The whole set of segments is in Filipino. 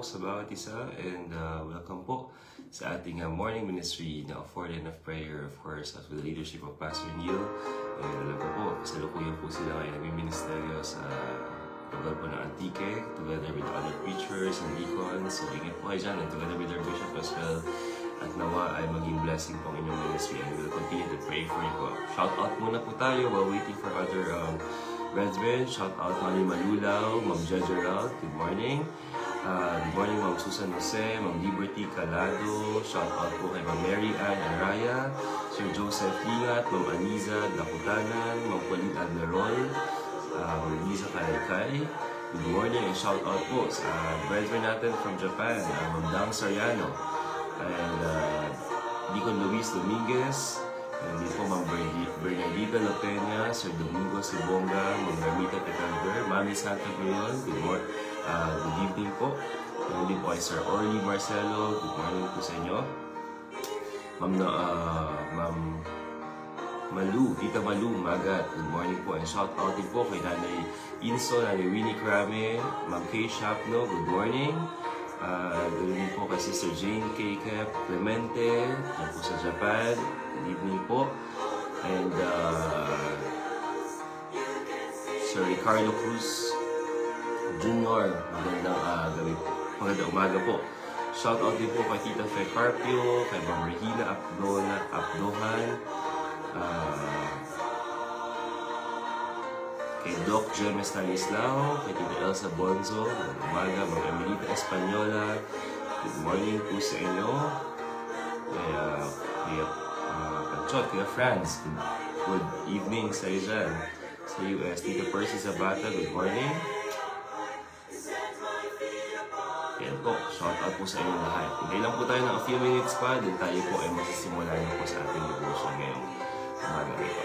sa bawat isa, and welcome po sa ating morning ministry na of Word and of Prayer, of course, as with the leadership of Pastor Neil. And alam ko po, kasalukuyan po sila ngayon nagmi-ministeryo sa lugar po ng Antique, together with other preachers and deacons. So ingat po kayo dyan, and together with our bishop as well. At nawa ay maging blessing po ang inyong ministry, and we'll continue to pray for you po. Shout out muna po tayo while waiting for other brethren. Shout out Mami Malulaw, Ma'am Jajaral, good morning. Good morning, Ma'am Susan Jose, Ma'am Liberty Calado. Shout out po kay Ma'am Mary Ann Araya, Sir Joseph Hingat, Ma'am Aniza Dakutanan, Ma'am Pauline Adlerol, Lisa Kalaykay. Good morning and shout out po sa brethren natin from Japan, Ma'am Dang Sariano, and Deacon Luis Dominguez, and din po Ma'am Bernardita Lopena, Sir Domingo Sibonga, Ma'am Ramita Petalver, Mami Santa Grion, good evening po. And din po ay Sir Orly Marcelo, good morning po sa inyo. Ma'am Malu, Tita Malu Magat, good morning po, and shout out din po kay Nanay Inso, Nanay Winnie Krame, Ma'am Kay Shapno, good morning. Good evening po kay Sister Jane K. Kep Clemente, yan po sa Japan, good evening po. And Sir Ricardo Cruz Jr., magandang gabi po, magandang umaga po. Shout out din po kay Tita Fe Carpio, kay Ma'am Regina Abdohan, kay Doc Jem Stanislao, kay Tita Elsa Bonzo, magandang umaga, Ma'am Emelita Española, good morning po sa inyo. Kaya Panchot, kaya Franz, good evening sa iyo dyan. Sa US, Tita Percy Zabata, good morning. Yan po, shout out po sa inyong lahat. Hindi lang po tayo ng a few minutes pa, din tayo po ay masisimulan na po sa ating devotion ngayong umaga nito.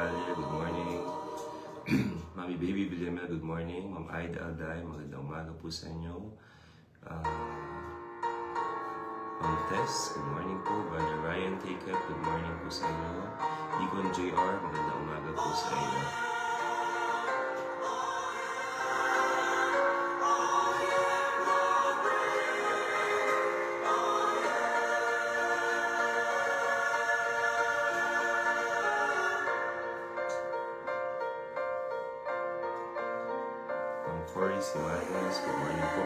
Valer, good morning. Mami Baby Villamel, good morning. Ma'am Aida Alday, magandang umaga po sa inyo. Ma'am Tess, good morning po. Brother Ryan Takep, good morning po sa inyo. Deacon JR, magandang umaga po sa inyo. Ma'am Cory Simanas, good morning po.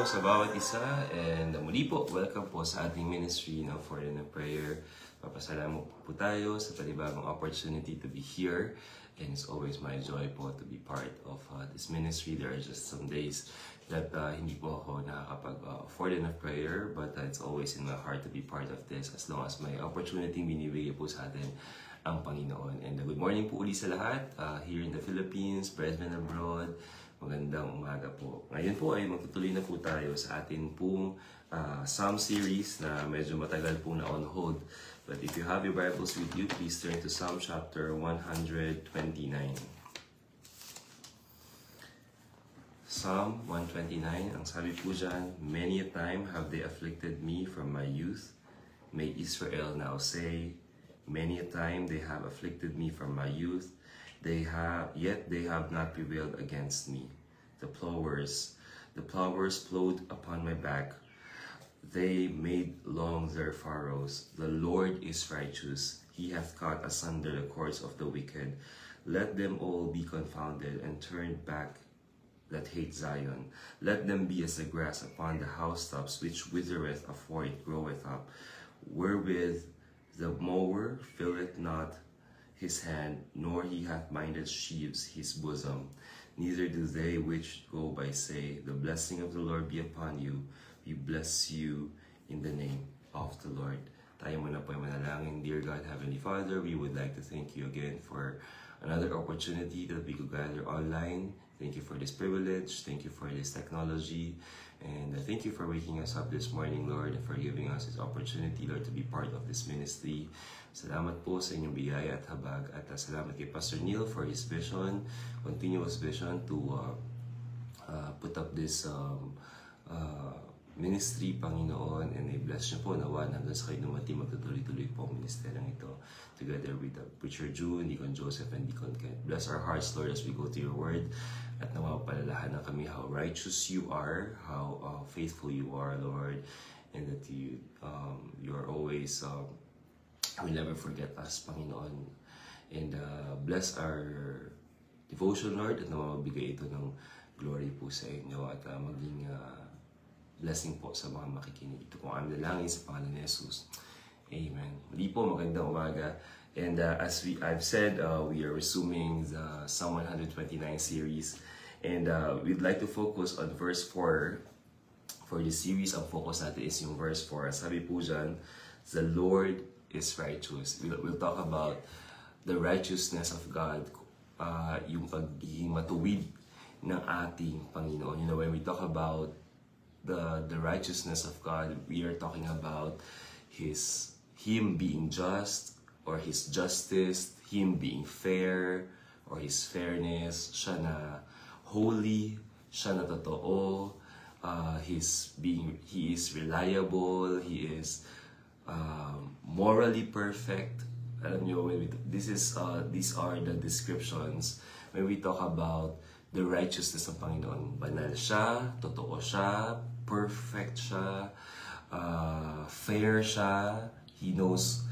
Sa bawat isa, and muli po, welcome po sa ating ministry ng For the Prayer. Papasalamat po tayo sa panibagong opportunity to be here, and it's always my joy po to be part of this ministry. There are just some days that hindi po ako nakakapag For the Prayer, but it's always in my heart to be part of this as long as may opportunity binibigay po sa atin ang Panginoon. And good morning po uli sa lahat here in the Philippines, present and abroad. Magandang umaga po. Ngayon po ay magtutuloy na po tayo sa atin pong Psalm series na medyo matagal po na on hold. But if you have your Bibles with you, please turn to Psalm chapter 129. Psalm 129, ang sabi po dyan, "Many a time have they afflicted me from my youth. May Israel now say, many a time they have afflicted me from my youth. Yet they have not prevailed against me. The plowers plowed upon my back. They made long their furrows. The Lord is righteous. He hath cut asunder the cords of the wicked. Let them all be confounded and turned back that hate Zion. Let them be as the grass upon the housetops, which withereth afore it groweth up, wherewith the mower filleth not his hand, nor he hath minded sheaves his bosom. Neither do they which go by say, the blessing of the Lord be upon you. We bless you in the name of the Lord." Tayo muna po ay manalangin. Dear God, Heavenly Father, we would like to thank you again for another opportunity that we could gather online. Thank you for this privilege. Thank you for this technology. And thank you for waking us up this morning, Lord, and for giving us this opportunity, Lord, to be part of this ministry. Salamat po sa inyong biyaya at habag. At salamat kay Pastor Neil for his vision, continuous vision to put up this ministry, Panginoon, and i-bless niyo po nawa hanggang sa kayo dumating magtutuloy-tuloy po ang ministeryong ito together with Preacher June, Deacon Joseph, and Deacon Kent. Bless our hearts, Lord, as we go to your word at nawa palalahan na kami how righteous you are, how faithful you are, Lord, and that you are always will never forget us, Panginoon. And bless our devotion, Lord, at nawa mabigay ito ng glory po sa inyo at maging blessing po sa mga makikinig. Ito po ang dalangin sa pangalan ni Jesus. Amen. Muli po, magandang umaga. And as I've said, we are resuming the Psalm 129 series. And we'd like to focus on verse 4. For this series, ang focus natin is yung verse 4. Sabi po dyan, the Lord is righteous. We'll talk about the righteousness of God, yung pagiging matuwid ng ating Panginoon. You know, when we talk about the righteousness of God, we are talking about Him being just, or His justice, Him being fair, or His fairness. Siya na holy, siya na totoo, he is reliable, he is morally perfect. Alam nyo, these are the descriptions when we talk about the righteousness ng Panginoon. Banal siya, totoo siya, perfect siya, fair siya, he knows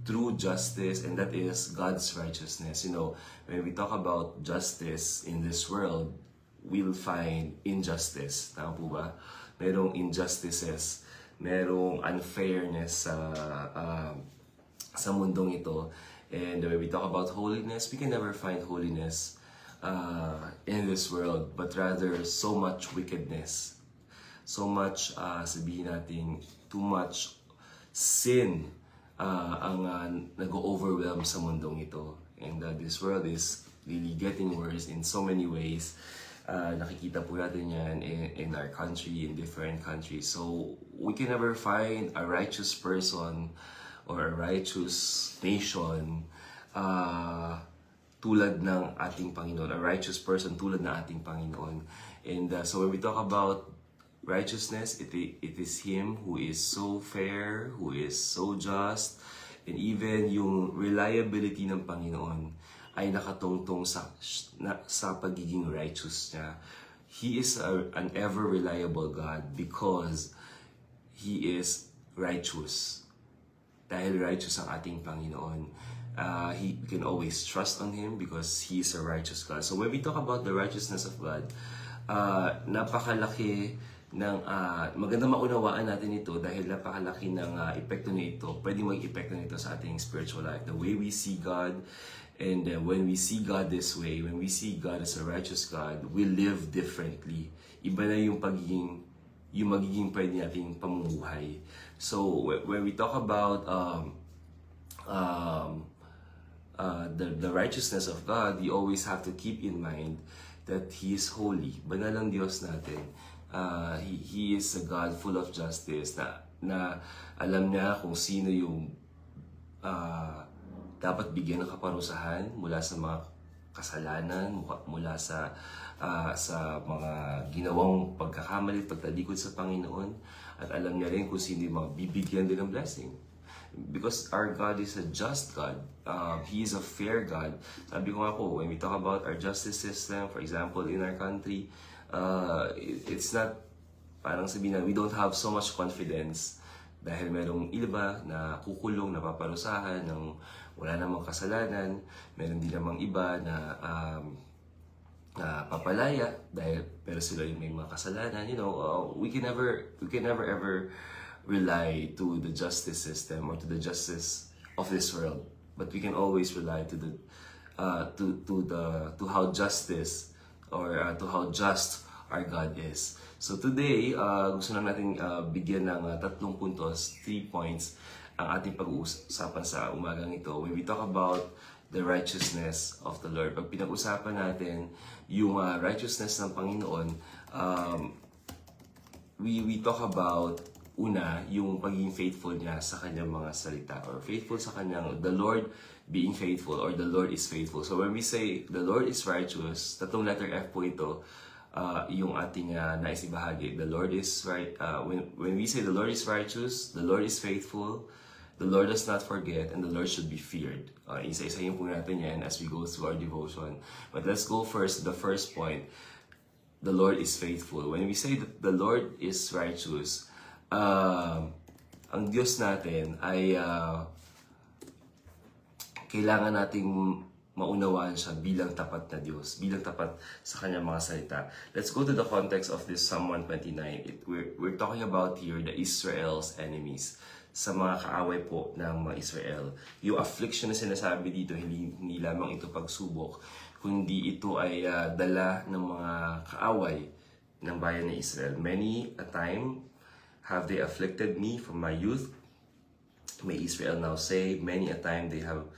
true justice, and that is God's righteousness. You know, when we talk about justice in this world, we'll find injustice. Tama po ba? Merong injustices, merong unfairness sa mundong ito. And when we talk about holiness, we can never find holiness in this world, but rather so much wickedness, so much, sabihin natin, too much sin ang nag-overwhelm sa mundong ito. And this world is really getting worse in so many ways. Nakikita po natin yan in our country, in different countries. So we can never find a righteous person or a righteous nation tulad ng ating Panginoon, a righteous person tulad ng ating Panginoon. And so when we talk about righteousness, it is Him who is so fair, who is so just, and even yung reliability ng Panginoon ay nakatungtong sa pagiging righteous niya. He is an ever reliable God because He is righteous. Dahil righteous ang ating Panginoon, we can always trust on Him because He is a righteous God. So when we talk about the righteousness of God, napakalaki ng maganda maunawaan natin ito dahil napakalaki ng epekto nito. Pwede mag-epekto nito sa ating spiritual life. The way we see God, and when we see God this way, when we see God as a righteous God, we live differently. Iba na yung magiging pwede nating pamumuhay. So when we talk about the righteousness of God, we always have to keep in mind that He is holy. Banal ang Diyos natin. He is a God full of justice na alam niya kung sino yung dapat bigyan ng kaparusahan mula sa mga kasalanan, mula sa mga ginawang pagkakamali, pagtalikod sa Panginoon, at alam niya rin kung sino yung mga bibigyan din ng blessing. Because our God is a just God. He is a fair God. Sabi ko nga po, when we talk about our justice system, for example, in our country, it's not, parang sabihin na, we don't have so much confidence dahil merong iba na kukulong, napaparusahan, ng wala namang kasalanan. Meron din namang iba na papalaya dahil pero sila yung may mga kasalanan. You know, we can never ever rely to the justice system or to the justice of this world, but we can always rely to how justice or to how just our God is. So today, gusto na natin bigyan ng 3 puntos, 3 points ang ating pag-uusapan sa umagang ito. When we talk about the righteousness of the Lord, pag pinag-usapan natin yung righteousness ng Panginoon, we talk about una, yung pagiging faithful niya sa kanyang mga salita, or faithful sa kanyang, the Lord being faithful, or the Lord is faithful. So when we say the Lord is righteous, 3 letter F po ito, yung ating nais ibahagi. The Lord is right. When we say the Lord is righteous, the Lord is faithful, the Lord does not forget, and the Lord should be feared. Isa-isahin po natin yan as we go through our devotion. But let's go first to the first point. The Lord is faithful. When we say that the Lord is righteous, ang Diyos natin ay kailangan nating maunawaan siya bilang tapat na Diyos, bilang tapat sa kanyang mga salita. Let's go to the context of this Psalm 129. We're talking about here the Israel's enemies, sa mga kaaway po ng mga Israel. Yung affliction na sinasabi dito, hindi lamang ito pagsubok, kundi ito ay dala ng mga kaaway ng bayan ng Israel. Many a time have they afflicted me from my youth, may Israel now say. Many a time they have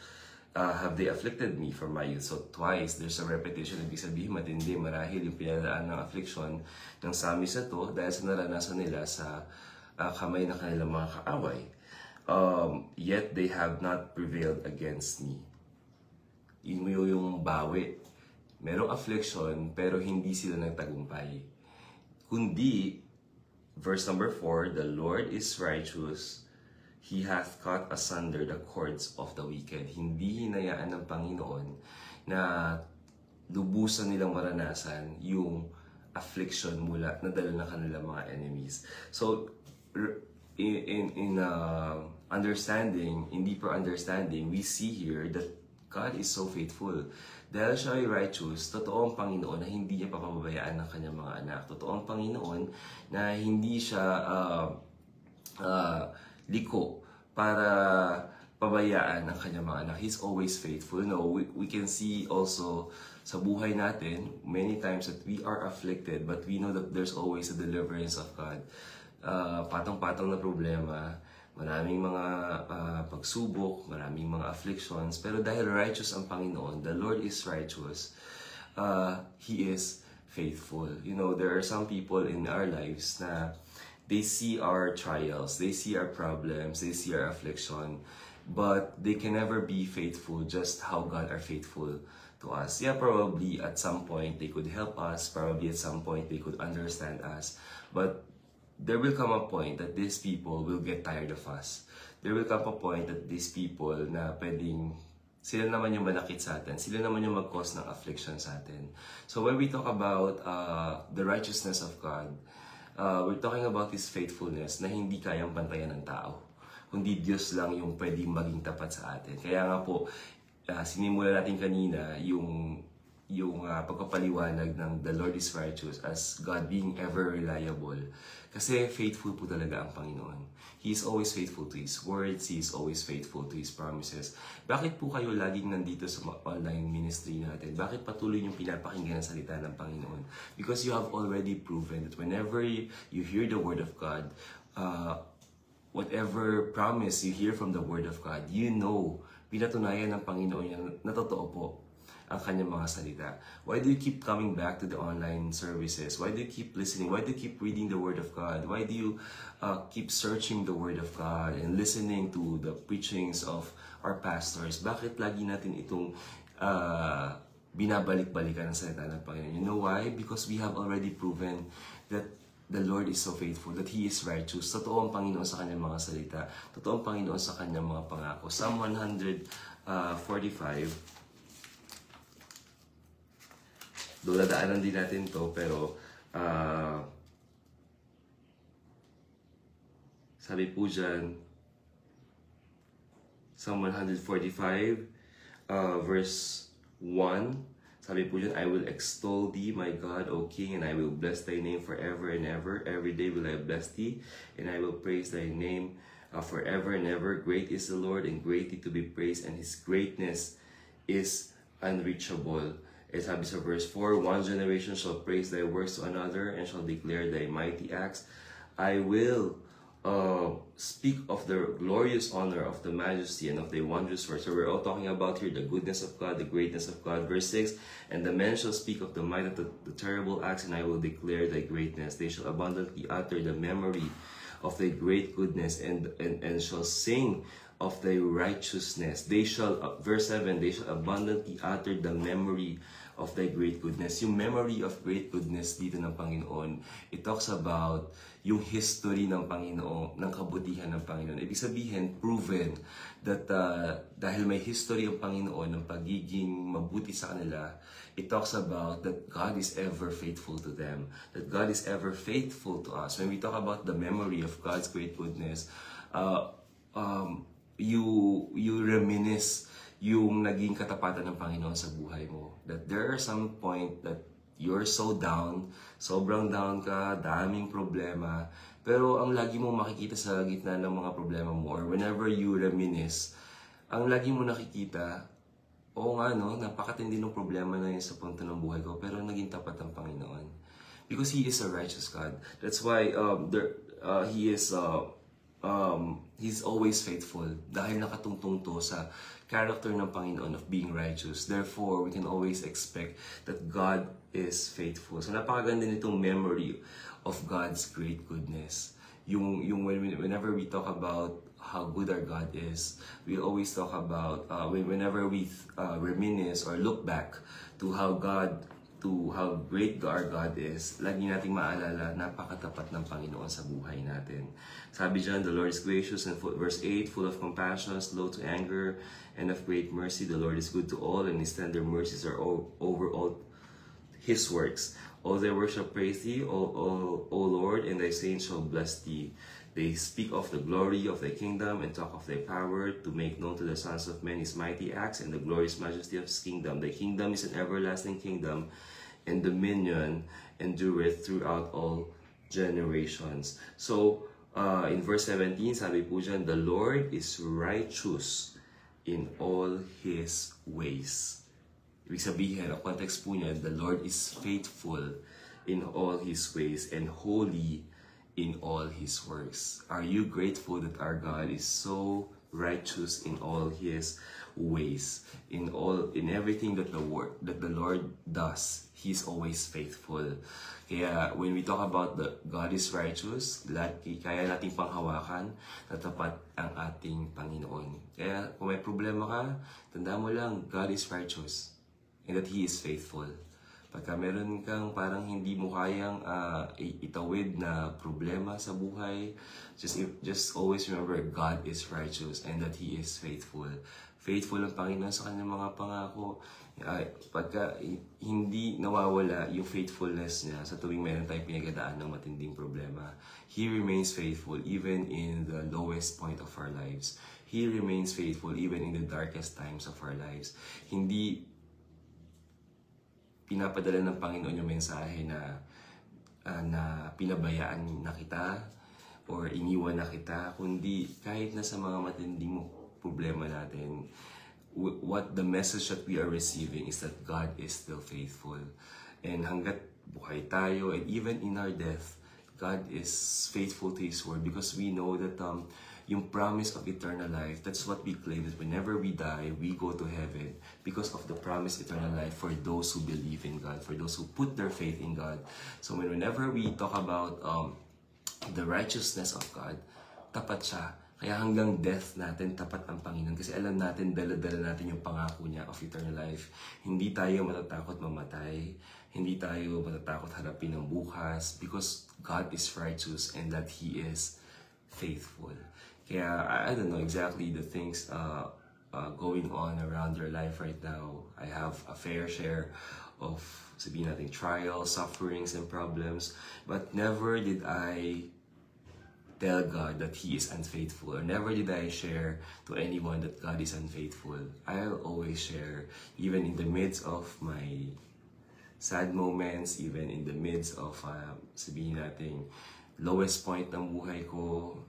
they afflicted me from my youth. So twice, there's a repetition. Ibig sabihin, matindi, marahil yung pinalaan ng affliction ng samis na to dahil sa naranasan nila sa kamay ng kanilang mga kaaway. Yet they have not prevailed against me. Yung bawi. Merong affliction, pero hindi sila nagtagumpay. Kundi, verse number 4, the Lord is righteous. He hath cut asunder the cords of the wicked. Hindi hinayaan ng Panginoon na lubusan nilang maranasan yung affliction mula na dala ng kanilang mga enemies. So, in understanding, in deeper understanding, we see here that God is so faithful. Dahil siya ay righteous, totoo ang Panginoon na hindi niya papabayaan ng kanyang mga anak. Totoo ang Panginoon na hindi siya liko para pabayaan ng kanyang mga anak. He's always faithful. No, we can see also sa buhay natin, many times that we are afflicted, but we know that there's always a deliverance of God. Patong-patong na problema, maraming mga pagsubok, maraming mga afflictions, pero dahil righteous ang Panginoon, the Lord is righteous, He is faithful. You know, there are some people in our lives na they see our trials, they see our problems, they see our affliction, but they can never be faithful just how God are faithful to us. Yeah, probably at some point they could help us, probably at some point they could understand us, but there will come a point that these people will get tired of us. There will come a point that these people na pwedeng sila naman yung manakit sa atin, sila naman yung mag-cause ng affliction sa atin. So when we talk about the righteousness of God, we're talking about His faithfulness na hindi kayang bantayan ng tao. Kundi Diyos lang yung pwedeng maging tapat sa atin. Kaya nga po, sinimula natin kanina yung pagpapaliwanag ng the Lord is righteous as God being ever reliable. Kasi faithful po talaga ang Panginoon. He is always faithful to His words. He is always faithful to His promises. Bakit po kayo laging nandito sa online ministry natin? Bakit patuloy yung pinapakinggan ang salita ng Panginoon? Because you have already proven that whenever you hear the Word of God, whatever promise you hear from the Word of God, you know, pinatunayan ng Panginoon yan na totoo po ang kanyang mga salita. Why do you keep coming back to the online services? Why do you keep listening? Why do you keep reading the Word of God? Why do you keep searching the Word of God and listening to the preachings of our pastors? Bakit lagi natin itong binabalik-balikan ang salita ng Panginoon? You know why? Because we have already proven that the Lord is so faithful, that He is righteous. Totoo ang Panginoon sa kanyang mga salita. Totoo ang Panginoon sa kanyang mga pangako. Psalm 145. Doon nadaanan din natin to, pero sabi po dyan, Psalm 145, verse 1, sabi po dyan, I will extol thee, my God, O King, and I will bless thy name forever and ever. Every day will I bless thee, and I will praise thy name forever and ever. Great is the Lord, and greatly to be praised, and His greatness is unreachable. And sabi sa verse 4, one generation shall praise thy works to another, and shall declare thy mighty acts. I will speak of the glorious honor of the majesty and of the wondrous works. So we're all talking about here the goodness of God, the greatness of God. Verse 6, and the men shall speak of the might of the terrible acts, and I will declare thy greatness. They shall abundantly utter the memory of thy great goodness, and shall sing of thy righteousness. They shall, verse 7, they shall abundantly utter the memory of thy great goodness. Yung memory of great goodness dito ng Panginoon, it talks about yung history ng Panginoon, ng kabutihan ng Panginoon. Ibig sabihin, proven that dahil may history ang Panginoon ng pagiging mabuti sa kanila, it talks about that God is ever faithful to them, that God is ever faithful to us. When we talk about the memory of God's great goodness, you reminisce yung naging katapatan ng Panginoon sa buhay mo. That there are some point that you're so down, sobrang down ka, daming problema, pero ang lagi mong makikita sa gitna ng mga problema mo, or whenever you reminisce, ang lagi mo nakikita, oo nga no, napakatindi ng problema na yun sa punto ng buhay ko, pero naging tapat ang Panginoon. Because He is a righteous God. That's why He's always faithful dahil nakatungtong to sa character ng Panginoon of being righteous. Therefore, we can always expect that God is faithful. So napakaganda nitong memory of God's great goodness. Whenever we talk about how good our God is, we always talk about whenever we reminisce or look back to how to how great our God is, lagi nating maalala, napakatapat ng Panginoon sa buhay natin. Sabi dyan, the Lord is gracious, and verse 8, full of compassion, slow to anger, and of great mercy. The Lord is good to all, and His tender mercies are over all His works. All their works shall praise Thee, O Lord, and Thy saints shall bless Thee. They speak of the glory of Thy kingdom and talk of Thy power, to make known to the sons of men His mighty acts and the glorious majesty of His kingdom. Thy kingdom is an everlasting kingdom, and dominion endureth throughout all generations. So, in verse 17, sabi po dyan, the Lord is righteous in all His ways. Ibig sabihin, ang context po niya, the Lord is faithful in all His ways and holy in all His works. Are you grateful that our God is so righteous in all His ways? In everything that the Lord does, He's always faithful. Kaya when we talk about God is righteous, kaya nating panghawakan na tapat ang ating Panginoon. Kaya kung may problema ka, tanda mo lang, God is righteous and that He is faithful. Pagka meron kang parang hindi mo kayang itawid na problema sa buhay, just always remember God is righteous and that He is faithful. Faithful ang Panginoon sa kanyang mga pangako. Pagka hindi nawawala yung faithfulness niya sa tuwing meron tayong pinagdadaan ng matinding problema, He remains faithful even in the lowest point of our lives. He remains faithful even in the darkest times of our lives. Hindi pinapadala ng Panginoon yung mensahe na pinabayaan na kita or iniwan na kita, kundi kahit na sa mga matinding problema natin, what the message that we are receiving is that God is still faithful. And hanggat buhay tayo, and even in our death, God is faithful to His word, because we know that yung promise of eternal life, that's what we claim, that whenever we die, we go to heaven because of the promise of eternal life for those who believe in God, for those who put their faith in God. So whenever we talk about the righteousness of God, tapat siya. Kaya hanggang death natin, tapat ang Panginoon. Kasi alam natin, dala-dala natin yung pangako niya of eternal life. Hindi tayo matatakot mamatay. Hindi tayo matatakot harapin ang bukas. Because God is righteous and that He is faithful. Kaya, I don't know exactly the things going on around your life right now. I have a fair share of, sabihin natin, trials, sufferings, and problems. But never did I tell God that He is unfaithful, or never did I share to anyone that God is unfaithful. I'll always share, even in the midst of my sad moments, even in the midst of, sabihin natin, lowest point ng buhay ko,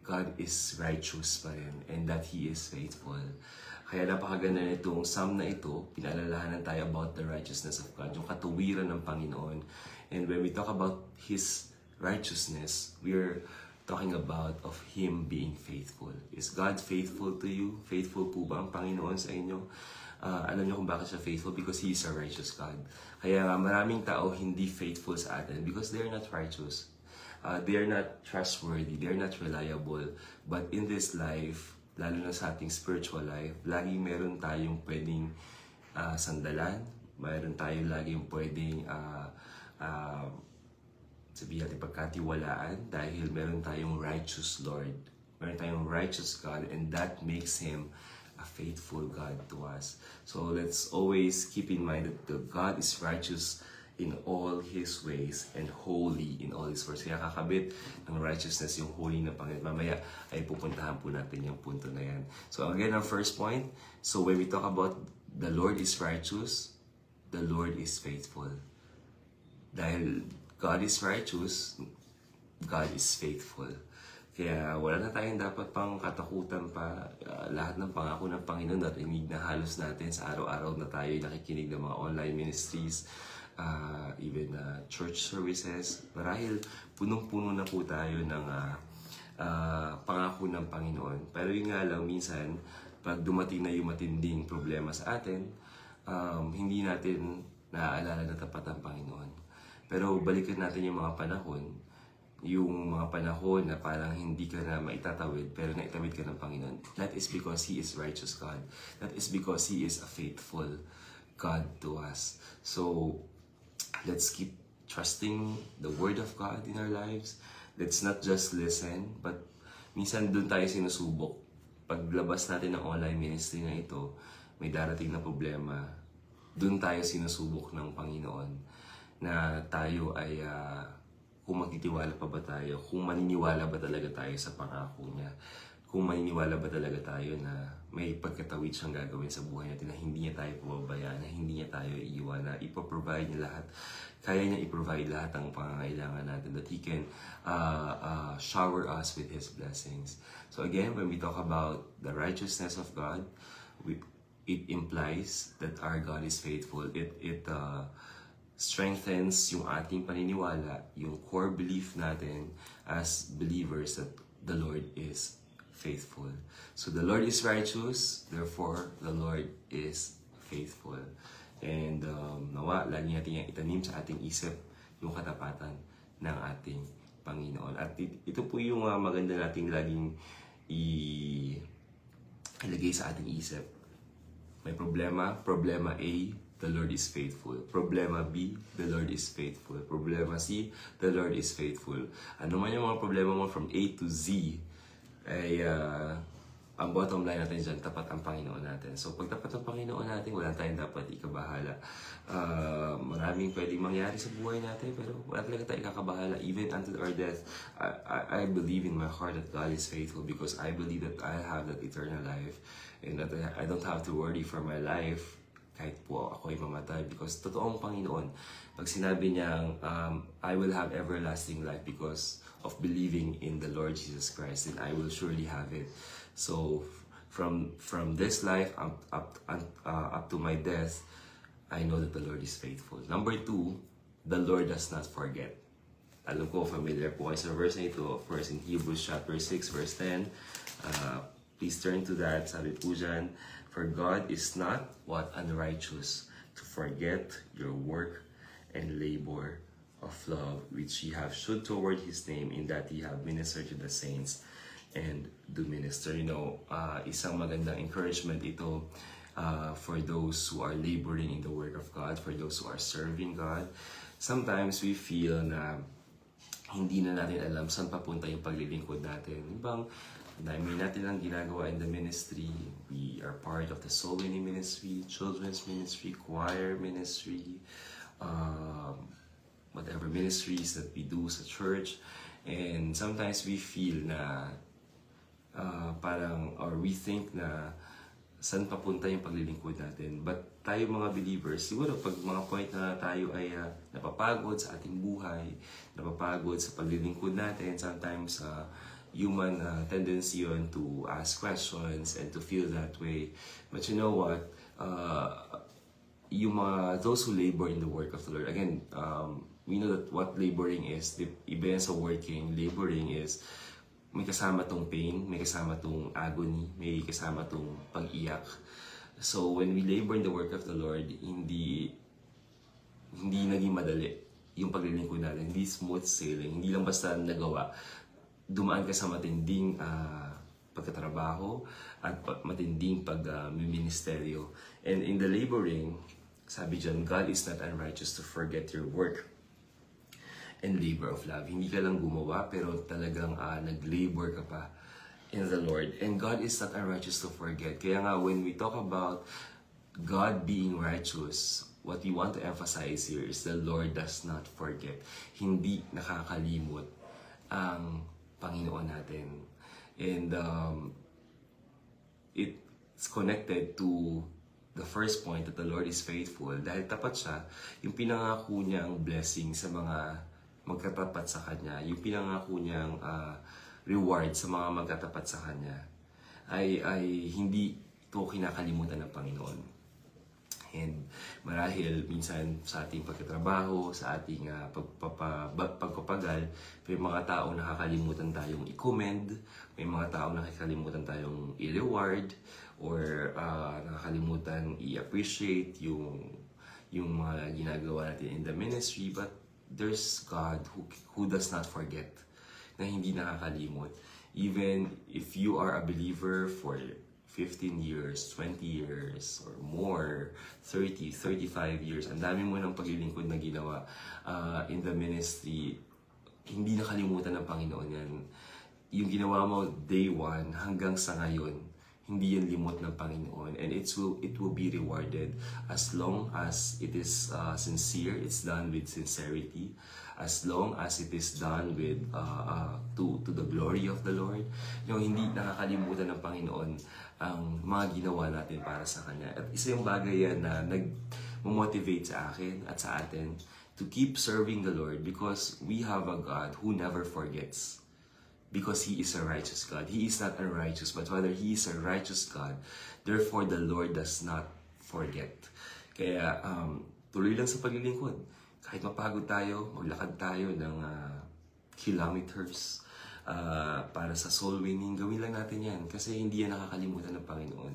God is righteous pa rin, and that He is faithful. Kaya napakaganda nitong psalm na ito, pinaalalahanan tayo about the righteousness of God, yung katuwiran ng Panginoon. And when we talk about His righteousness, we're talking about of Him being faithful. Is God faithful to you? Faithful po ba ang Panginoon sa inyo? Alam niyo kung bakit siya faithful? Because He is a righteous God. Kaya maraming tao hindi faithful sa atin because they're not righteous. They're not trustworthy. They're not reliable. But in this life, lalo na sa ating spiritual life, lagi meron tayong pwedeng sandalan. Meron tayong laging pwedeng sabihin natin pagkatiwalaan dahil meron tayong righteous Lord. Meron tayong righteous God, and that makes Him a faithful God to us. So let's always keep in mind that God is righteous in all His ways and holy in all His works. Kaya kakabit ng righteousness yung holy na Panginoon. Mamaya ay pupuntahan po natin yung punto na yan. So again, our first point. So when we talk about the Lord is righteous, the Lord is faithful. Dahil God is righteous, God is faithful. Kaya wala na tayong dapat pang katakutan pa. Lahat ng pangako ng Panginoon at inig na halos natin sa araw-araw na tayo nakikinig ng mga online ministries, even church services. Marahil punong-puno na po tayo ng pangako ng Panginoon. Pero yun nga lang, minsan, pag dumating na yung matinding problema sa atin, hindi natin naaalala na tapat ang Panginoon. Pero balikan natin yung mga panahon na parang hindi ka na maitatawid pero naitawid ka ng Panginoon. That is because He is righteous God. That is because He is a faithful God to us. So, let's keep trusting the Word of God in our lives. Let's not just listen, but minsan doon tayo sinusubok. Paglabas natin ng online ministry na ito, may darating na problema. Doon tayo sinusubok ng Panginoon na tayo ay kung magtitiwala pa ba tayo, kung maniniwala ba talaga tayo sa pangako niya, kung maniniwala ba talaga tayo na may pagkatawid siyang gagawin sa buhay natin, na hindi niya tayo pababayaan, na hindi niya tayo iiwan, na ipoprovide niya lahat. Kaya niya i-provide lahat ng pangangailangan natin, that He can shower us with His blessings. So again, when we talk about the righteousness of God, it implies that our God is faithful. It strengthens yung ating paniniwala, yung core belief natin as believers that the Lord is faithful. So the Lord is righteous, therefore the Lord is faithful. And nawa, lagi natin yung itanim sa ating isip yung katapatan ng ating Panginoon. At ito po yung maganda nating laging ilagay sa ating isip. May problema A, the Lord is faithful. Problema B, the Lord is faithful. Problema C, the Lord is faithful. Ano man yung mga problema mo from A to Z, ay ang bottom line natin dyan, tapat ang Panginoon natin. So pag tapat ang Panginoon natin, wala tayong dapat ikabahala. Maraming pwedeng mangyari sa buhay natin, pero wala talaga tayong ikakabahala. Even until our death, I believe in my heart that God is faithful, because I believe that I have that eternal life, and that I don't have to worry for my life kahit po ako ay mamatay, because totoong Panginoon, pag sinabi niyang I will have everlasting life because of believing in the Lord Jesus Christ, then I will surely have it. So from this life up to my death, I know that the Lord is faithful. Number 2, the Lord does not forget. Alam ko, familiar po kayo sa verse na ito, of course, in Hebrews chapter 6, verse 10. Please turn to that. Sabi po dyan, for God is not unrighteous to forget your work and labor of love which ye have showed toward His name, in that ye have ministered to the saints and do minister. You know, isang magandang encouragement ito for those who are laboring in the work of God, for those who are serving God. Sometimes we feel na hindi na natin alam saan papunta yung paglilingkod natin. Ibang dami natin ang ginagawa in the ministry. We are part of the soul winning ministry, children's ministry, choir ministry, whatever ministries that we do sa church. And sometimes we feel na or we think na saan papunta yung paglilingkod natin. But tayo mga believers, siguro pag mga point na tayo ay napapagod sa ating buhay, napapagod sa paglilingkod natin, sometimes human tendency on to ask questions and to feel that way. But you know what? Those who labor in the work of the Lord, again, we know that what laboring is. Iba yan sa working. Laboring is may kasama tong pain, may kasama tong agony, may kasama tong pag-iyak. So when we labor in the work of the Lord, hindi naging madali yung paglilingkod natin. Hindi smooth sailing. Hindi lang basta nagawa. Dumaan ka sa matinding pagkatrabaho at matinding pag-ministeryo. And in the laboring, sabi dyan, God is not unrighteous to forget your work and labor of love. Hindi ka lang gumawa, pero talagang nag-labor ka pa in the Lord. And God is not unrighteous to forget. Kaya nga, when we talk about God being righteous, what we want to emphasize here is the Lord does not forget. Hindi nakakalimot ang Panginoon natin. And it's connected to the first point that the Lord is faithful. Dahil tapat siya, yung pinangako niyang blessing sa mga magkatapat sa Kanya, yung pinangako niyang reward sa mga magkatapat sa Kanya, ay hindi ito kinakalimutan ng Panginoon. And marahil minsan sa ating pagkatrabaho, sa ating pagpapagal, may mga tao nakakalimutan tayong i-commend, may mga tao nakakalimutan tayong i-reward, or nakakalimutan i-appreciate yung mga ginagawa natin in the ministry. But there's God who does not forget, na hindi nakakalimot. Even if you are a believer for 15 years, 20 years, or more, 30, 35 years. Ang dami mo ng paglilingkod na ginawa in the ministry. Hindi nakalimutan ng Panginoon yan. Yung ginawa mo day 1 hanggang sa ngayon, hindi yan limot ng Panginoon. And it will be rewarded as long as it is sincere, it's done with sincerity. As long as it is done with to the glory of the Lord. Hindi nakakalimutan ng Panginoon ang mga ginawa natin para sa Kanya. At isa yung bagay yan na nag-motivate sa akin at sa atin to keep serving the Lord because we have a God who never forgets. Because He is a righteous God. He is not unrighteous, but rather He is a righteous God. Therefore, the Lord does not forget. Kaya, tuloy lang sa paglilingkod. Kahit mapagod tayo, maglakad tayo ng kilometers para sa soul winning, gawin lang natin yan. Kasi hindi yan nakakalimutan ng Panginoon.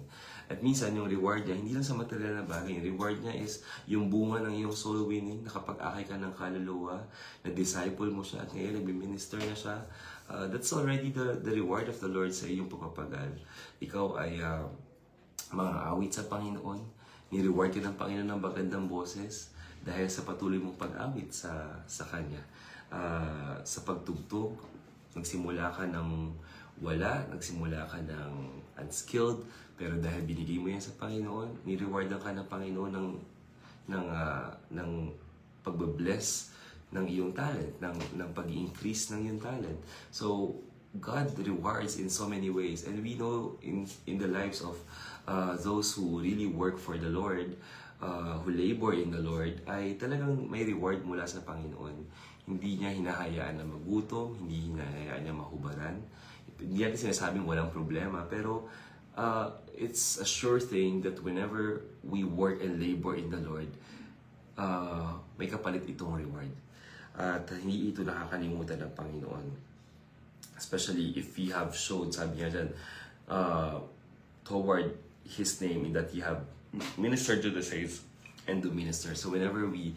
At minsan, yung reward niya, hindi lang sa material na bagay. Yung reward niya is yung bunga ng iyong soul winning, nakapag-akay ka ng kaluluwa, na-disciple mo siya, at ngayon nag-minister na siya. That's already the reward of the Lord sa iyong pagpapagal. Ikaw ay mga awit sa Panginoon, ni-reward ka ng Panginoon ng magandang boses dahil sa patuloy mong pag-awit sa Kanya. Sa pagtugtog, nagsimula ka ng wala, nagsimula ka ng unskilled, pero dahil binigay mo yan sa Panginoon, ni-rewardan ka ng Panginoon ng pagbe-bless ng iyong talent, ng pag-increase ng iyong talent. So, God rewards in so many ways. And we know in the lives of those who really work for the Lord, who labor in the Lord, ay talagang may reward mula sa Panginoon. Hindi niya hinahayaan na magutom, hindi hinahayaan niya mahubaran. Hindi natin sinasabing walang problema, pero it's a sure thing that whenever we work and labor in the Lord, may kapalit itong reward. At hindi ito nakakalimutan ng Panginoon. Especially if we have shown, sabi niya dyan, toward His name, in that He have ministered to the saints and to minister. So whenever we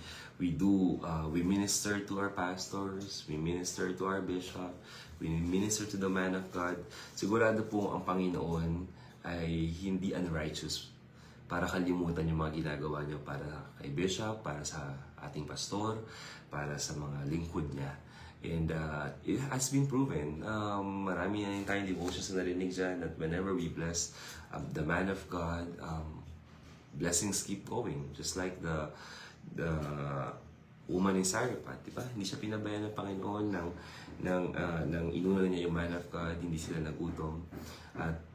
minister to our pastors, we minister to our bishop, we minister to the man of God, sigurado po ang Panginoon ay hindi unrighteous para kalimutan yung mga ginagawa niyo para kay bishop, para sa ating pastor, para sa mga lingkod niya. And it has been proven. Marami na yung tayong devotions na narinig dyan that whenever we bless the man of God, blessings keep going. Just like the woman in Sarephat, di ba? Hindi siya pinabayaan ng Panginoon nang inunan niya yung man of God, hindi sila nagutom.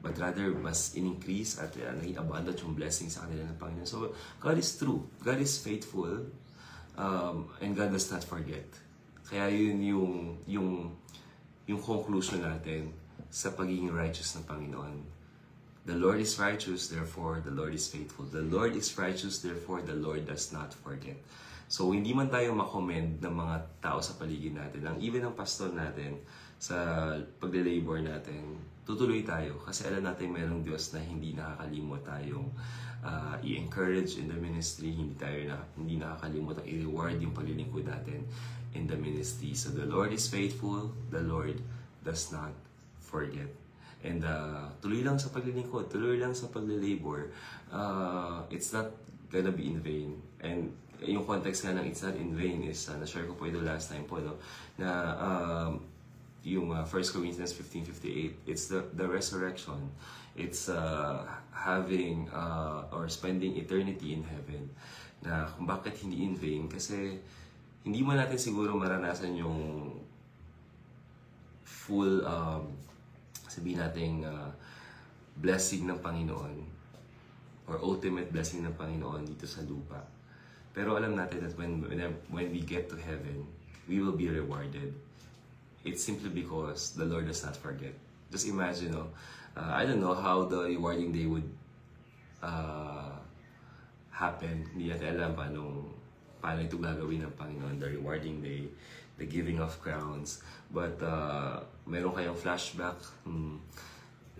But rather, mas in-increase at naging abundant yung blessings sa kanila ng Panginoon. So, God is true. God is faithful. And God does not forget. Kaya yun yung conclusion natin sa pagiging righteous ng Panginoon. The Lord is righteous, therefore the Lord is faithful. The Lord is righteous, therefore the Lord does not forget. So, hindi man tayo makomend ng mga tao sa paligid natin, even ang pastor natin, sa pagle-labor natin, tutuloy tayo. Kasi alam natin mayroong Diyos na hindi nakakalimot tayong i-encourage in the ministry, hindi nakakalimot ang i-reward yung paglilingkod natin in the ministry. So, the Lord is faithful, the Lord does not forget. And tuloy lang sa paglilingkod, tuloy lang sa pagle-labor. It's not gonna be in vain. And yung context nga ng it's not in vain is, na-share ko po ito last time po, no? Na yung 1 Corinthians 15:58, it's the resurrection. It's having or spending eternity in heaven. Na kung bakit hindi in vain, kasi hindi mo natin siguro maranasan yung full, sabihin natin, blessing ng Panginoon or ultimate blessing ng Panginoon dito sa lupa. Pero alam natin that when we get to heaven, we will be rewarded. It's simply because the Lord does not forget. Just imagine, I don't know how the rewarding day would happen. Hindi natin alam paano ito gagawin ng Panginoon, the rewarding day, the giving of crowns. But meron kayong flashback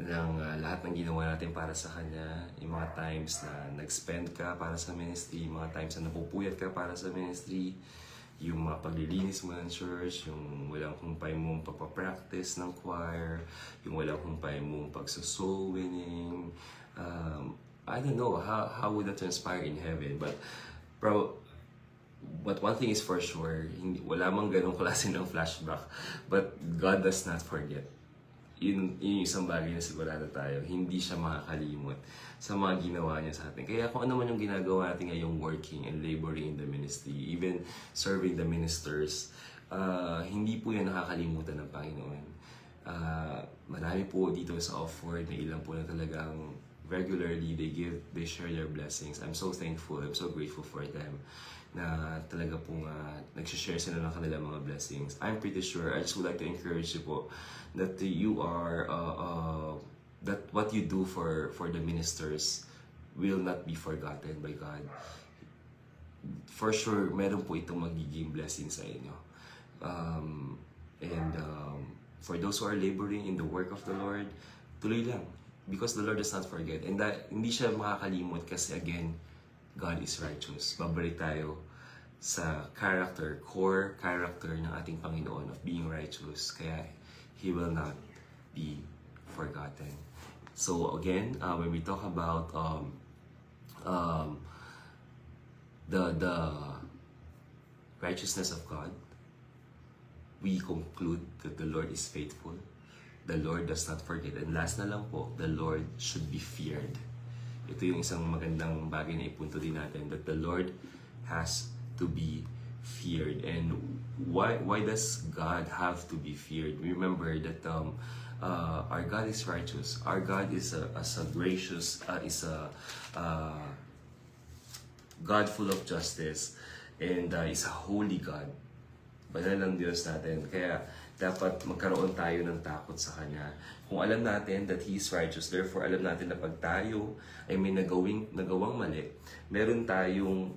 ng lahat ng ginawa natin para sa Kanya, yung mga times na nag-spend ka para sa ministry, yung mga times na napupuyat ka para sa ministry, yung mga paglilinis mo ng church, yung walang humpay mong pagpapractice ng choir, yung walang humpay mong pagsusoul winning, I don't know how would that transpire in heaven, but one thing is for sure, wala mang ganong klase ng flashback, but God does not forget. Yun yung isang bagay na sigurado tayo, hindi siya makakalimot sa mga ginawa niya sa atin. Kaya kung ano man yung ginagawa natin ngayong working and laboring in the ministry, even serving the ministers, hindi po yan nakakalimutan ng Panginoon. Marami po dito sa Off-Word, may ilan po na talagang regularly they share their blessings. I'm so thankful, I'm so grateful for them na talaga pong nagsishare sila ng kanilang mga blessings. I'm pretty sure, I just would like to encourage you po that you are, that what you do for the ministers will not be forgotten by God. For sure, meron po itong magiging blessing sa inyo. For those who are laboring in the work of the Lord, tuloy lang. Because the Lord does not forget. And hindi siya makakalimot kasi again, God is righteous. Babalik tayo sa core character ng ating Panginoon of being righteous. Kaya He will not be forgotten. So again, when we talk about the righteousness of God, we conclude that the Lord is faithful. The Lord does not forget. And last na lang po, the Lord should be feared. Ito yung isang magandang bagay na ipunto din natin, that the Lord has to be feared. And why does God have to be feared? Remember that our God is righteous. Our God is a gracious, is a God full of justice, and is a holy God. Banal ng Diyos natin. Kaya dapat magkaroon tayo ng takot sa Kanya. Kung alam natin that He is righteous, therefore alam natin na pag tayo ay may nagawang mali, meron tayong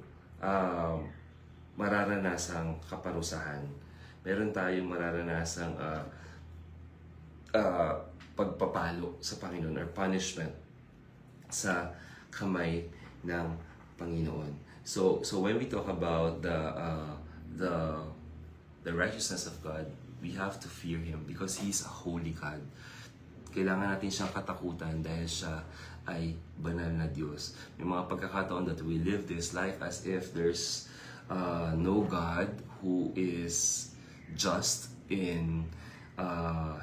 mararanasang kaparusahan. Meron tayong mararanasang pagpapalo sa Panginoon or punishment sa kamay ng Panginoon. So when we talk about the righteousness of God, we have to fear Him because He is a holy God. Kailangan natin siyang katakutan dahil siya ay banal na Diyos. May mga pagkakataon that we live this life as if there's no God who is just in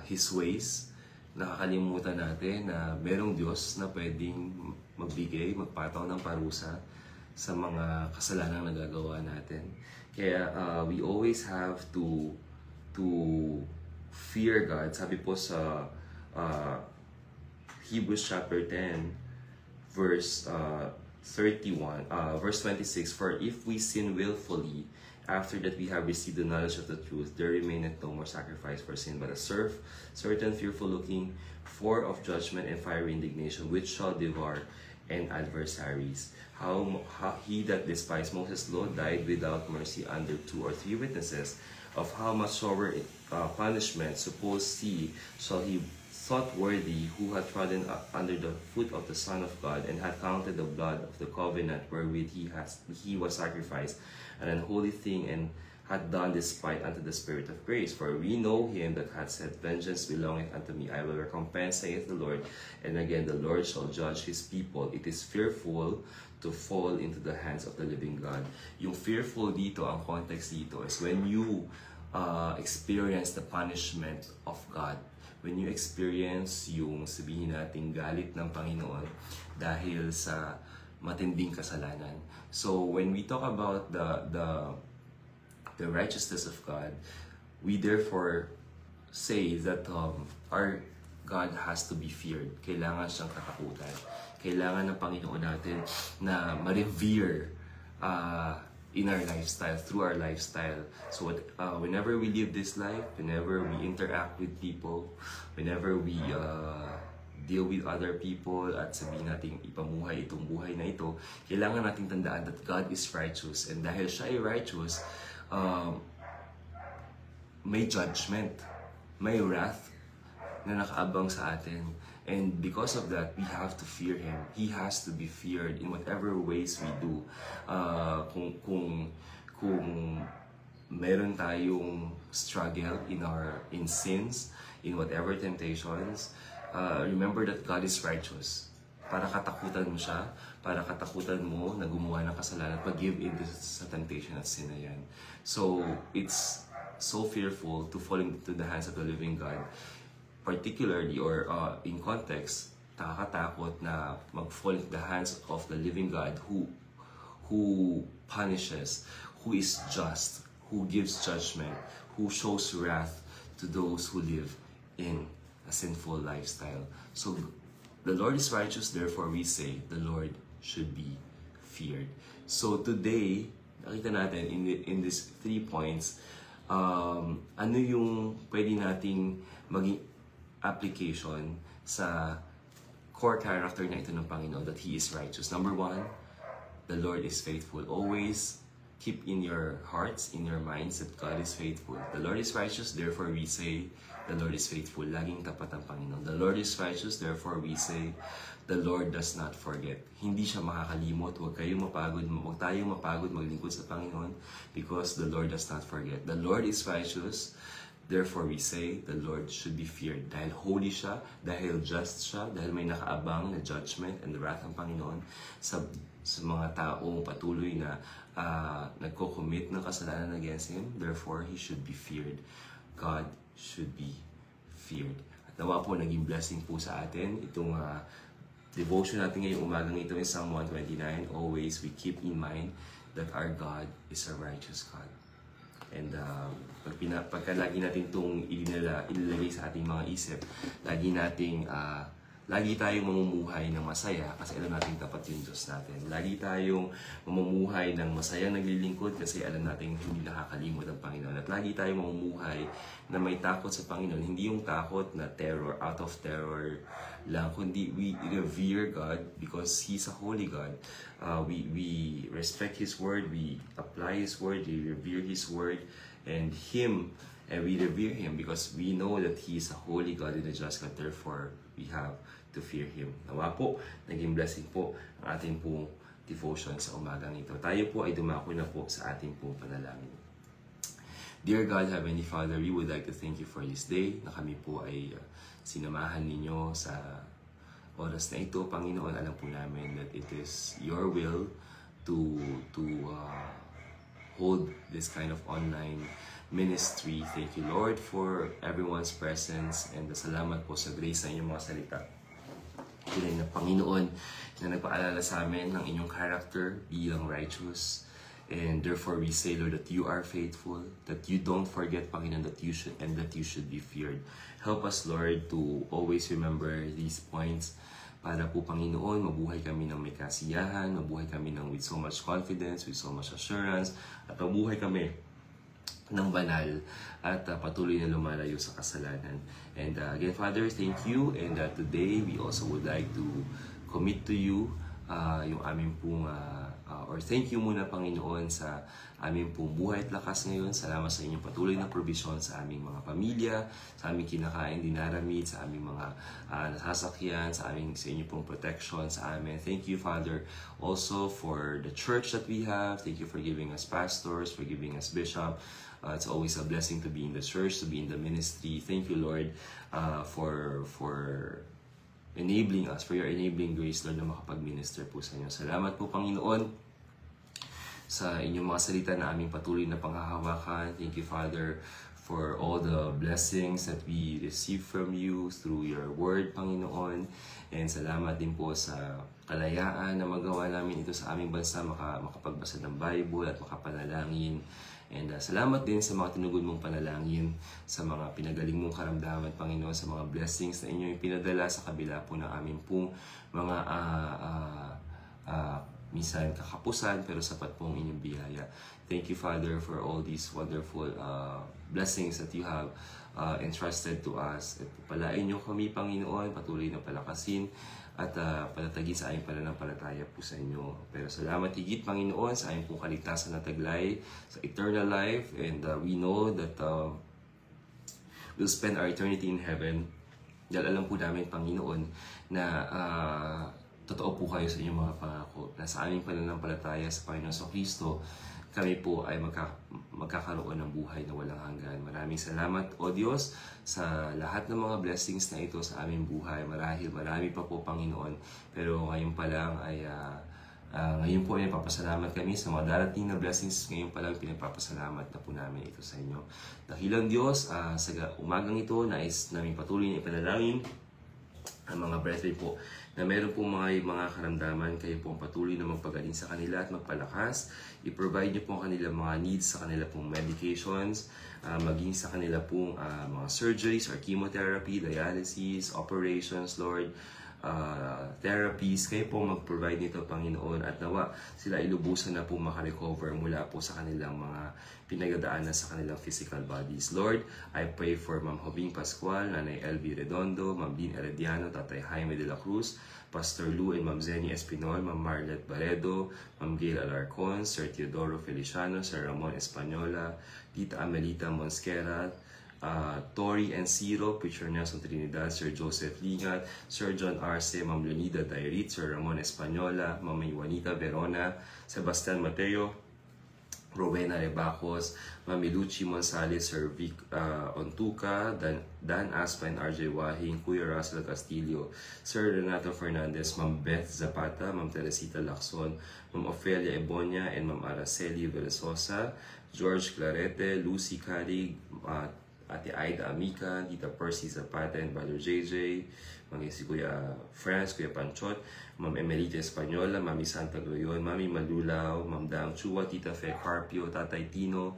His ways. Nakakalimutan natin na merong Diyos na pwedeng magbigay, magpataw ng parusa sa mga kasalanang nagagawa natin. Kaya we always have to fear God. Sabi po sa Hebrews chapter 10 verse 31, verse 26, for if we sin willfully after that we have received the knowledge of the truth, there remaineth no more sacrifice for sin, but a certain fearful looking for of judgment and fiery indignation, which shall devour and adversaries. How he that despised Moses' law died without mercy under 2 or 3 witnesses, of how much sorer punishment suppose he shall he thought worthy, who had trodden under the foot of the Son of God, and had counted the blood of the covenant wherewith he was sacrificed an unholy thing, and had done despite unto the Spirit of grace. For we know him that hath said, vengeance belongeth unto me, I will recompense, saith the Lord. And again, the Lord shall judge his people. It is fearful to fall into the hands of the living God. Yung fearful dito, ang context dito is when you experience the punishment of God. When you experience yung sabihin nating galit ng Panginoon dahil sa matinding kasalanan. So when we talk about the righteousness of God, we therefore say that our God has to be feared. Kailangan siyang katakutan. Kailangan ng Panginoon natin na ma-revere in our lifestyle, through our lifestyle. So whenever we live this life, whenever we interact with people, whenever we deal with other people at sabihin natin ipamuhay itong buhay na ito, kailangan nating tandaan that God is righteous. And dahil siya ay righteous, may judgment, may wrath na nakaabang sa atin. And because of that, we have to fear Him. He has to be feared in whatever ways we do. Kung meron tayong struggle in sins, in whatever temptations, remember that God is righteous. para katakutan mo siya, para katakutan mo na gumawa ng kasalanan at mag-give in sa temptation at sin na yan. So, it's so fearful to fall into the hands of the living God, particularly or in context, nakakatakot na mag-fall into the hands of the living God who punishes, who is just, who gives judgment, who shows wrath to those who live in a sinful lifestyle. So, the Lord is righteous, therefore we say, the Lord should be feared. So today, nakita natin in these 3 points, ano yung pwede nating maging application sa core character na ito ng Panginoon, that He is righteous. Number 1, the Lord is faithful. Always keep in your hearts, in your minds, that God is faithful. The Lord is righteous, therefore we say, the Lord is faithful. Laging tapat ang Panginoon. The Lord is righteous, therefore we say, the Lord does not forget. Hindi siya makakalimot. Huwag kayong mapagod. Huwag tayong mapagod maglingkod sa Panginoon because the Lord does not forget. The Lord is righteous, therefore we say, the Lord should be feared. Dahil holy siya, dahil just siya, dahil may nakaabang na judgment and wrath ang Panginoon sa mga taong patuloy na nagko-commit ng kasalanan against Him. Therefore, He should be feared. God should be feared. At nawa po, naging blessing po sa atin itong devotion natin ngayong umagang ito in Psalm 129. Always we keep in mind that our God is a righteous God. And pagka lagi natin itong ilalagay sa ating mga isip, lagi tayong mamumuhay ng masaya kasi alam natin tapat yung Diyos natin. Lagi tayong mamumuhay ng masayang naglilingkod kasi alam natin hindi nakakalimot ang Panginoon. At lagi tayong mamumuhay na may takot sa Panginoon. Hindi yung takot na terror, out of terror lang, kundi we revere God because He's a holy God. We respect His Word, we apply His Word, we revere His Word, and we revere Him because we know that He is a holy God and a just God. Therefore, we have to fear Him. Nawa po, naging blessing po ang ating pong devotion sa umagang ito. Tayo po ay dumako na po sa ating pong panalangin. Dear God, Heavenly Father, we would like to thank you for this day na kami po ay sinamahan ninyo sa oras na ito. Panginoon, alam po namin that it is your will to hold this kind of online ministry. Thank you, Lord, for everyone's presence and salamat po sa grace na inyong mga salita. Tunay na Panginoon na nagpaalala sa amin ng inyong character bilang righteous. And therefore we say, Lord, that you are faithful, that you don't forget, Panginoon, that you should be feared. Help us, Lord, to always remember these points para po, Panginoon, mabuhay kami ng may kasiyahan, mabuhay kami ng with so much confidence, with so much assurance, at mabuhay kami ng banal at patuloy na lumalayo sa kasalanan. And again, Father, thank you. And today, we also would like to commit to you yung aming pong, or thank you muna, Panginoon, sa aming pong buhay at lakas ngayon. Salamat sa inyong patuloy na provision sa aming mga pamilya, sa aming kinakain, dinaramid, sa aming mga nasasakyan, sa inyong pong protection sa amin. Thank you, Father, also for the church that we have. Thank you for giving us pastors, for giving us bishop. It's always a blessing to be in the church, to be in the ministry. Thank you, Lord, for enabling us, for your enabling grace, Lord, na makapag-minister po sa inyo. Salamat po, Panginoon, sa inyong mga salita na aming patuloy na panghahawakan. Thank you, Father, for all the blessings that we receive from you through your word, Panginoon. And salamat din po sa kalayaan na magawa namin ito sa aming bansa, makapagbasa ng Bible at makapanalangin. And salamat din sa mga tinugod mong panalangin, sa mga pinagaling mong karamdaman, Panginoon, sa mga blessings na inyong pinadala sa kabila po ng aming pong mga minsan kakapusan, pero sapat pong inyong biyaya. Thank you, Father, for all these wonderful blessings that you have entrusted to us. At palain niyo kami, Panginoon, patuloy na palakasin at patatagin sa aming pananampalataya po sa inyo. Pero salamat higit, Panginoon, sa aming pong kaligtasan na taglay, sa eternal life. And we know that we'll spend our eternity in heaven. Dahil alam po namin, Panginoon, na totoo po kayo sa inyong mga pangako na sa aming pananampalataya sa Panginoon Kristo, kami po ay magkakaroon ng buhay na walang hanggan. Maraming salamat, O Diyos, sa lahat ng mga blessings na ito sa aming buhay. Marami pa po, Panginoon. Pero ngayon pa lang ay ngayon po ay napapasalamat kami sa mga darating na blessings. Ngayon pa lang pinapapasalamat na po namin ito sa inyo. Dakilang Diyos, sa umagang ito, nais namin patuloy na ipanalangin ang mga brethren po na meron po mga karamdaman, kayo po ang patuloy na magpagaling sa kanila at magpalakas. I-provide niyo po ang kanilang mga needs sa kanila pong medications, maging sa kanila pong mga surgeries or chemotherapy, dialysis, operations, Lord, therapies. Kayo po mag-provide nito, Panginoon, at nawa sila ilubusan na po makarecover mula po sa kanilang mga pinagdadaanan sa kanilang physical bodies. Lord, I pray for Ma'am Hobing Pascual, Nanay Elvie Redondo, Ma'am Dean Herediano, Tatay Jaime de la Cruz, Pastor Lou and Ma'am Zenny Espinol, Ma'am Marlet Baredo, Ma'am Gail Alarcon, Sir Teodoro Feliciano, Sir Ramon Española, Tita Amelita Monsquera, Tori and Ciro, Preacher Nelson Trinidad, Sir Joseph Lingat, Sir John Arce, Ma'am Leonida Dairit, Sir Ramon Española, Ma'am Juanita Verona, Sebastian Mateo, Rowena Rebacos, Mami Lucy Monsales, Sir Vic Ontuca, Dan Aspa and RJ Wahing, Kuya Russell Castillo, Sir Renato Fernandez, Ma'am Beth Zapata, Ma'am Teresita Lacson, Ma'am Ofelia Ebonia, and Ma'am Araceli Velasosa, George Clarete, Lucy Carig, Ate Aida Amica, Tita Percy Zapata and Brother JJ, maging si Kuya France, Kuya Panchot, Ma'am Emelita Española, Mami Santa Gloyon, Mami Malulaw, Ma'am Dang Chua, Tita Fe Carpio, Tatay Tino,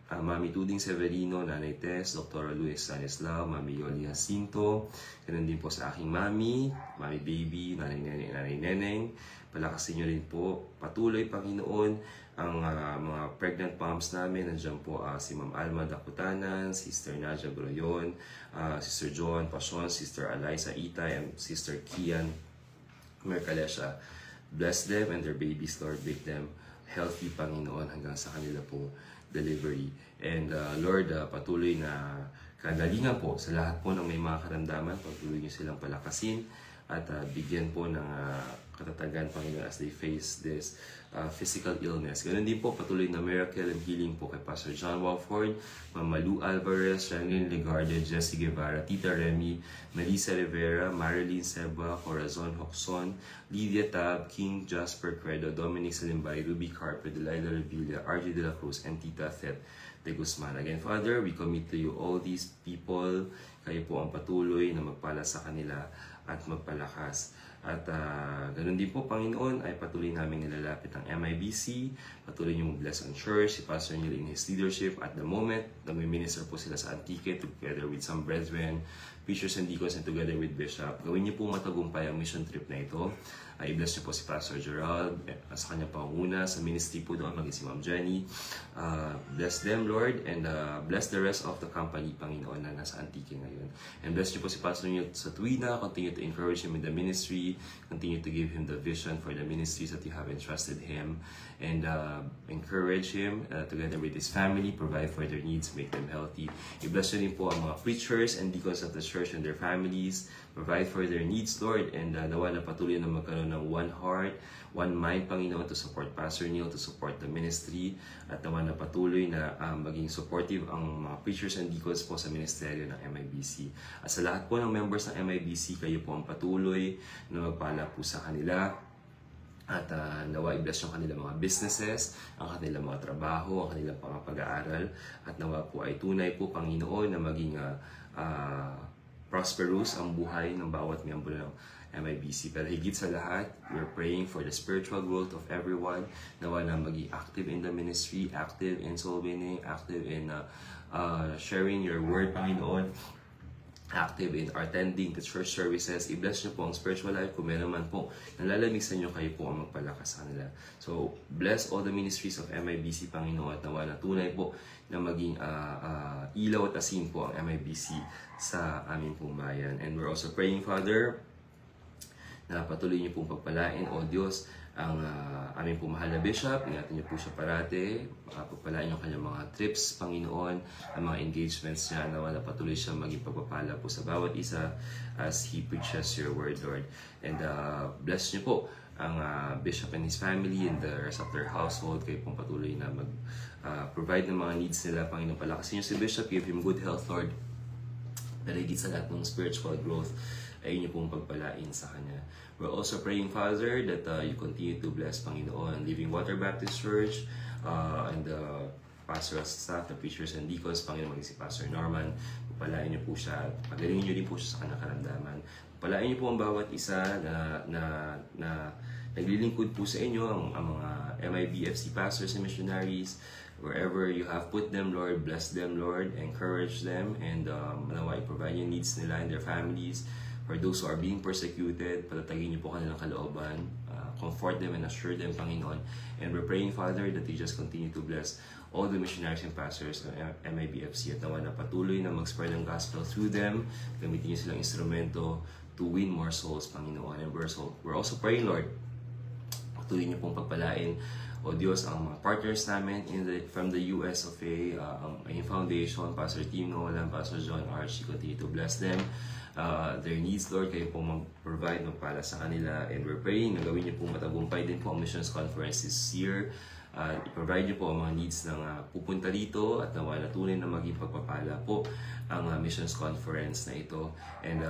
Mami Tuding Severino, Nanay Tess, Dr. Luis Stanislao, Mami Yoli Jacinto, ganun din po sa aking Mami, Mami Baby, Nanay Neneng, Nanay Neneng. Palakasin nyo rin po patuloy, Panginoon, ang mga pregnant moms namin. Nandiyan po si Ma'am Alma Dakutanan, Sister Nadia Broyon, Sister John Pasion, Sister Eliza Itay, and Sister Kian Mercalesha. Bless them and their babies, Lord. Make them healthy, Panginoon, hanggang sa kanila po delivery. And Lord, patuloy na kagalingan po sa lahat po ng may mga karamdaman. Patuloy nyo silang palakasin at bigyan po ng katatagan, Panginoon, as they face this physical illness. Ganun din po, patuloy na miracle and healing po kay Pastor John Walford, Ma'am Malu Alvarez, Janine Legarde, Jessie Guevara, Tita Remy, Melissa Rivera, Marilyn Seba, Corazon Hoxon, Lydia Tab, King Jasper Credo, Dominic Salimbay, Ruby Carpe, Delilah Revilla, RJ De La Cruz, and Tita Thet de Guzman. Again, Father, we commit to you all these people. Kayo po ang patuloy na magpala sa kanila at magpalakas. At ganun din po, Panginoon, ay patuloy namin nilalapit ang MIBC. Patuloy niyo mag-bless ang church, si Pastor Neil in his leadership. At the moment, nag-minister po sila sa Antique together with some brethren, preachers and deacons, and together with Bishop. Gawin niyo po matagumpay ang mission trip na ito. I-bless niyo po si Pastor Gerald sa kanya panguna, sa ministry po doon, maging si Ma'am Jenny. Bless them, Lord, and bless the rest of the company, Panginoon, na nasa Antique ngayon. And bless niyo po si Pastor niyo sa Tuwina. Continue to encourage him in the ministry. Continue to give him the vision for the ministries that you have entrusted him. And encourage him together with his family, provide for their needs, make them healthy. I-bless niyo rin po ang mga preachers and deacons of the church and their families. Provide for their needs, Lord, and nawa na patuloy na magkaroon ng one heart, one mind, Panginoon, to support Pastor Neil, to support the ministry, at nawa na patuloy na maging supportive ang mga preachers and deacons po sa ministeryo ng MIBC. At sa lahat po ng members ng MIBC, kayo po ang patuloy na magpala po sa kanila. At nawa i-bless yung kanilang mga businesses, ang kanilang mga trabaho, ang kanilang mga pag-aaral. At nawa po ay tunay po, Panginoon, na maging prosperous ang buhay ng bawat miyembro ng MIBC. Pero higit sa lahat, we're praying for the spiritual growth of everyone. Nawa na maging active in the ministry, active in soul winning, active in sharing your word, Panginoon, active in attending the church services. I-bless nyo po ang spiritual life. Kung meron man po nalalamig sa inyo, kayo po ang magpalakas sa nila. So, bless all the ministries of MIBC, Panginoon, at nawa na tunay po na maging ilaw at asin po ang MIBC sa aming pong bayan. And we're also praying, Father, na patuloy niyo pong pagpalain, O Diyos, ang aming pong mahal na Bishop. Ingatan niyo po siya parati. Pagpalain niyo kanyang mga trips, Panginoon, ang mga engagements niya, na patuloy siya maging pagpapala po sa bawat isa as He preaches your word, Lord. And bless niyo po ang Bishop and his family and the rest of their household. Kayo pong patuloy na mag-provide ng mga needs nila, Panginoon. Palakasin niyo si Bishop, give him good health, Lord. Naligid sa lahat ng spiritual growth, ay niyo pong pagpalain sa kanya. We're also praying, Father, that you continue to bless, Panginoon, Living Water Baptist Church, and the pastoral staff, the preachers and deacons, Panginoon, maging si Pastor Norman. Pagpalain niyo po siya, pagalingin niyo din po siya sa kanyang karamdaman. Pagpalain niyo po ang bawat isa na naglilingkod po sa inyo, ang mga MIBFC pastors and missionaries, wherever you have put them, Lord, bless them, Lord, encourage them, and manawa i-provide yung needs nila and their families. For those who are being persecuted, patatagin niyo po kanilang kalooban, comfort them and assure them, Panginoon. And we're praying, Father, that you just continue to bless all the missionaries and pastors ng MIBFC at nawa na patuloy na mag-spread ng gospel through them. Gamitin niyo silang instrumento to win more souls, Panginoon. And we're also praying, Lord, patuloy niyo pong pagpalain, O Diyos, ang mga partners namin from the US of A, ang Foundation, Pastor Tim Nolan, Pastor John Archie, continue to bless them. Their needs, Lord, kayo pong mag-provide, magpala sa kanila. And we're praying na gawin niyo pong matagumpay din po ang missions conference this year. I-provide niyo po ang mga needs ng pupunta dito at nawa na tunay na maging pagpapala po ang missions conference na ito. And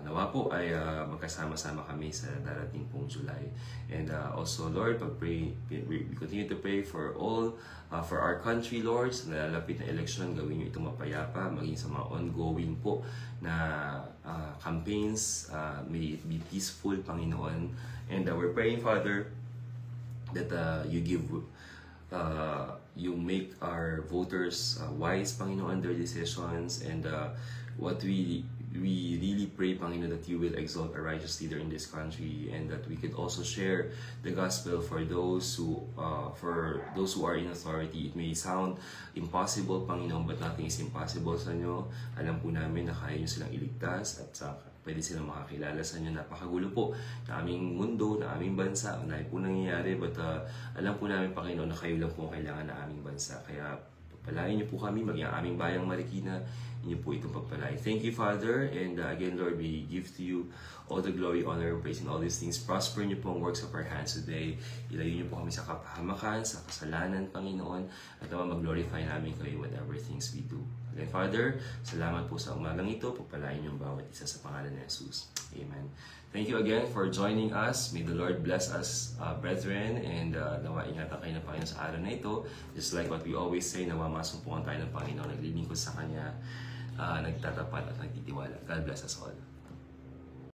nawa po ay magkasama-sama kami sa darating pong July. And also, Lord, we continue to pray for all, for our country, Lord, sa nalalapit na election, gawin niyo itong mapayapa, maging sa mga ongoing po na campaigns, may it be peaceful, Panginoon. And we're praying, Father, that you make our voters wise, Panginoon, their decisions, and what we really pray, Panginoon, that you will exalt a righteous leader in this country, and that we could also share the gospel for those who are in authority. It may sound impossible, Panginoon, but nothing is impossible sa inyo. Alam po namin na kaya nyo silang iligtas at pwede silang makakilala sa inyo. Napakagulo po na aming mundo, na aming bansa, na po nangyayari, but alam po namin, Panginoon, na kayo lang po kailangan na aming bansa. Kaya pagpalain niyo po kami, maging aming bayang Marikina, inyo po itong pagpalain. Thank you, Father, and again, Lord, we give to you all the glory, honor, and praise in all these things. Prosper niyo po ang works of our hands today. Ilayo niyo po kami sa kapahamakan, sa kasalanan, Panginoon, at naman mag-glorify namin kayo whatever things we do. Again, Father, salamat po sa umagang ito. Pagpalain niyo ang bawat isa sa pangalan ni Jesus. Amen. Thank you again for joining us. May the Lord bless us, brethren, and nawa ingatan kayo ng Panginoon sa araw na ito. Just like what we always say, nawa masumpungan tayo ng Panginoon, naglilingkod sa Kanya, nagtatapat at nagtitiwala. God bless us all.